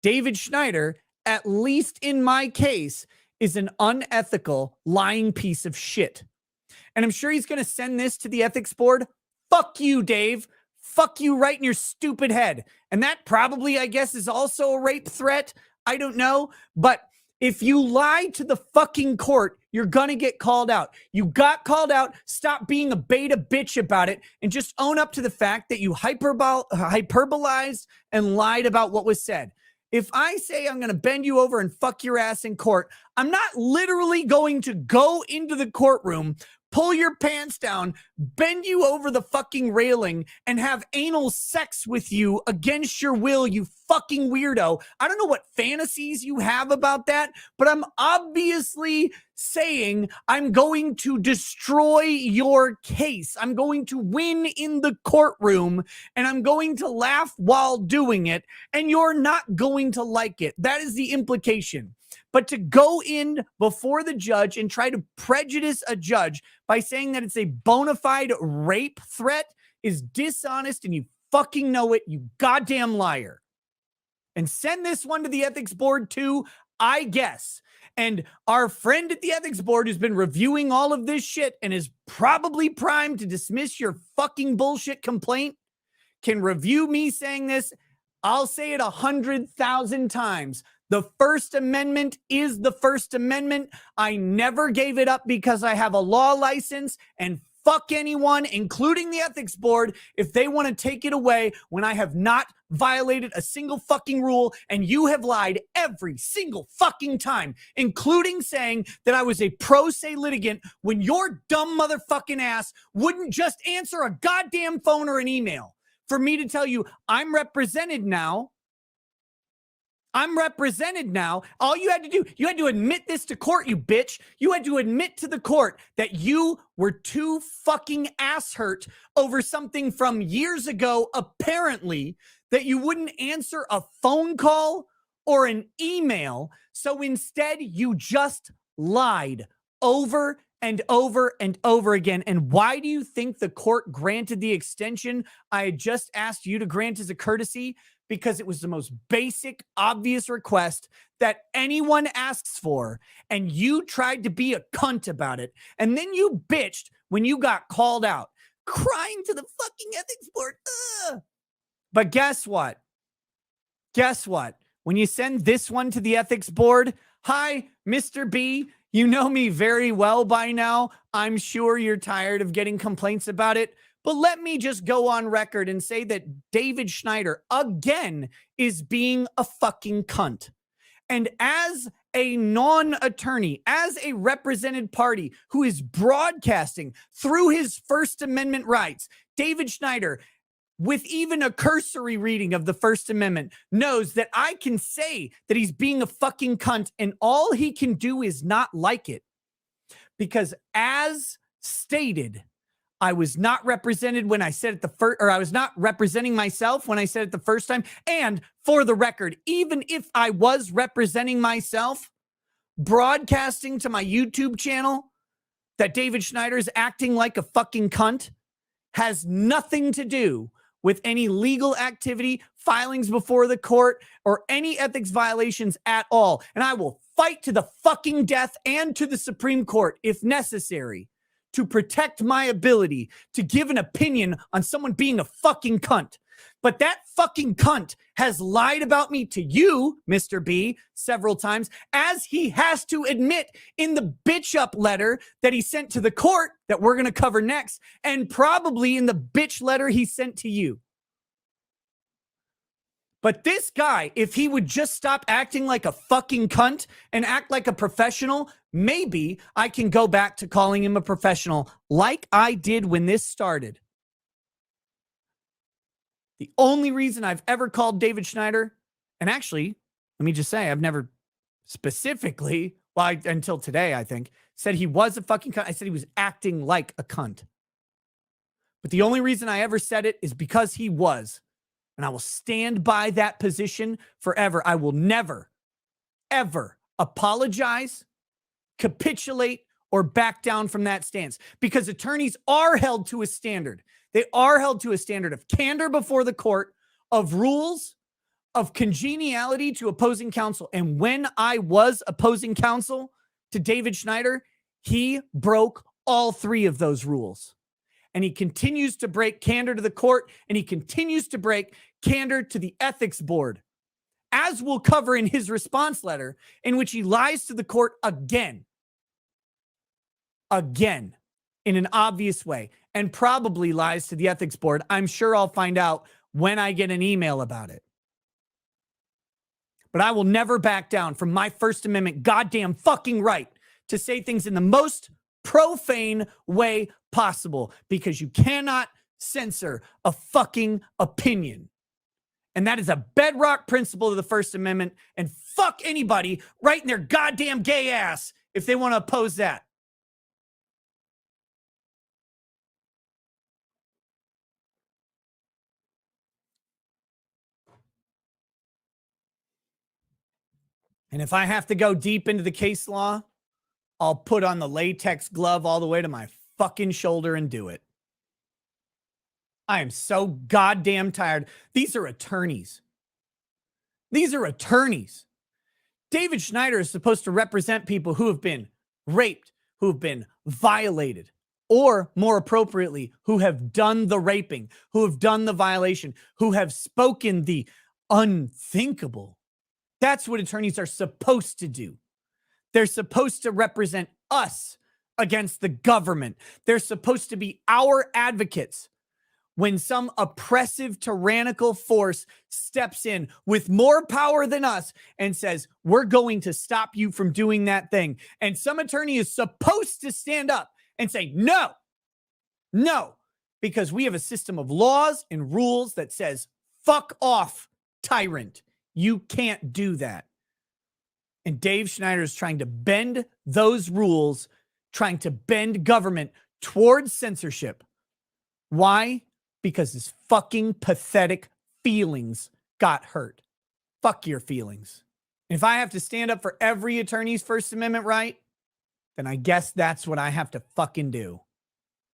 David Schneider, at least in my case, is an unethical, lying piece of shit. And I'm sure he's going to send this to the ethics board. Fuck you, Dave. Fuck you right in your stupid head. And that probably, I guess, is also a rape threat. I don't know. But if you lie to the fucking court, you're going to get called out. You got called out. Stop being a beta bitch about it and just own up to the fact that you hyperbolized and lied about what was said. If I say I'm going to bend you over and fuck your ass in court, I'm not literally going to go into the courtroom, pull your pants down, bend you over the fucking railing, and have anal sex with you against your will, you fucking weirdo. I don't know what fantasies you have about that, but I'm obviously saying I'm going to destroy your case. I'm going to win in the courtroom, and I'm going to laugh while doing it, and you're not going to like it. That is the implication. But to go in before the judge and try to prejudice a judge by saying that it's a bona fide rape threat is dishonest, and you fucking know it, you goddamn liar. And send this one to the ethics board too, I guess. And our friend at the ethics board who's been reviewing all of this shit and is probably primed to dismiss your fucking bullshit complaint can review me saying this. I'll say it 100,000 times. The First Amendment is the First Amendment. I never gave it up because I have a law license, and fuck anyone, including the ethics board, if they want to take it away when I have not violated a single fucking rule, and you have lied every single fucking time, including saying that I was a pro se litigant when your dumb motherfucking ass wouldn't just answer a goddamn phone or an email for me to tell you I'm represented now. I'm represented now. All you had to do, you had to admit this to court, you bitch. You had to admit to the court that you were too fucking ass hurt over something from years ago, apparently, that you wouldn't answer a phone call or an email. So instead, you just lied over and over and over again. And why do you think the court granted the extension I had just asked you to grant as a courtesy? Because it was the most basic, obvious request that anyone asks for, and you tried to be a cunt about it. And then you bitched when you got called out, crying to the fucking ethics board. Ugh. But guess what? Guess what? When you send this one to the ethics board, hi, Mr. B, you know me very well by now. I'm sure you're tired of getting complaints about it. But let me just go on record and say that David Schneider, again, is being a fucking cunt. And as a non-attorney, as a represented party who is broadcasting through his First Amendment rights, David Schneider, with even a cursory reading of the First Amendment, knows that I can say that he's being a fucking cunt, and all he can do is not like it. Because as stated, I was not represented when I said it the first, or I was not representing myself when I said it the first time. And for the record, even if I was representing myself, broadcasting to my YouTube channel that David Schneider is acting like a fucking cunt has nothing to do with any legal activity, filings before the court, or any ethics violations at all. And I will fight to the fucking death and to the Supreme Court if necessary to protect my ability to give an opinion on someone being a fucking cunt. But that fucking cunt has lied about me to you, Mr. B, several times, as he has to admit in the bitch up letter that he sent to the court that we're going to cover next, and probably in the bitch letter he sent to you. But this guy, if he would just stop acting like a fucking cunt and act like a professional, maybe I can go back to calling him a professional like I did when this started. The only reason I've ever called David Schneider, and actually, let me just say, I've never specifically, until today, I think, said he was a fucking cunt. I said he was acting like a cunt. But the only reason I ever said it is because he was. And I will stand by that position forever. I will never, ever apologize, capitulate, or back down from that stance. Because attorneys are held to a standard. They are held to a standard of candor before the court, of rules, of congeniality to opposing counsel. And when I was opposing counsel to David Schneider, he broke all three of those rules. And he continues to break candor to the court, and he continues to break candor to the ethics board, as we'll cover in his response letter, in which he lies to the court again, in an obvious way, and probably lies to the ethics board. I'm sure I'll find out when I get an email about it. But I will never back down from my First Amendment goddamn fucking right to say things in the most profane way possible, because you cannot censor a fucking opinion. And that is a bedrock principle of the First Amendment. And fuck anybody right in their goddamn gay ass if they want to oppose that. And if I have to go deep into the case law, I'll put on the latex glove all the way to my fucking shoulder and do it. I am so goddamn tired. These are attorneys. David Schneider is supposed to represent people who have been raped, who have been violated, or more appropriately, who have done the raping, who have done the violation, who have spoken the unthinkable. That's what attorneys are supposed to do. They're supposed to represent us against the government. They're supposed to be our advocates when some oppressive, tyrannical force steps in with more power than us and says, we're going to stop you from doing that thing. And some attorney is supposed to stand up and say, no, because we have a system of laws and rules that says, fuck off, tyrant. You can't do that. And Dave Schneider is trying to bend those rules, trying to bend government towards censorship. Why? Because his fucking pathetic feelings got hurt. Fuck your feelings. And if I have to stand up for every attorney's First Amendment right, then I guess that's what I have to fucking do.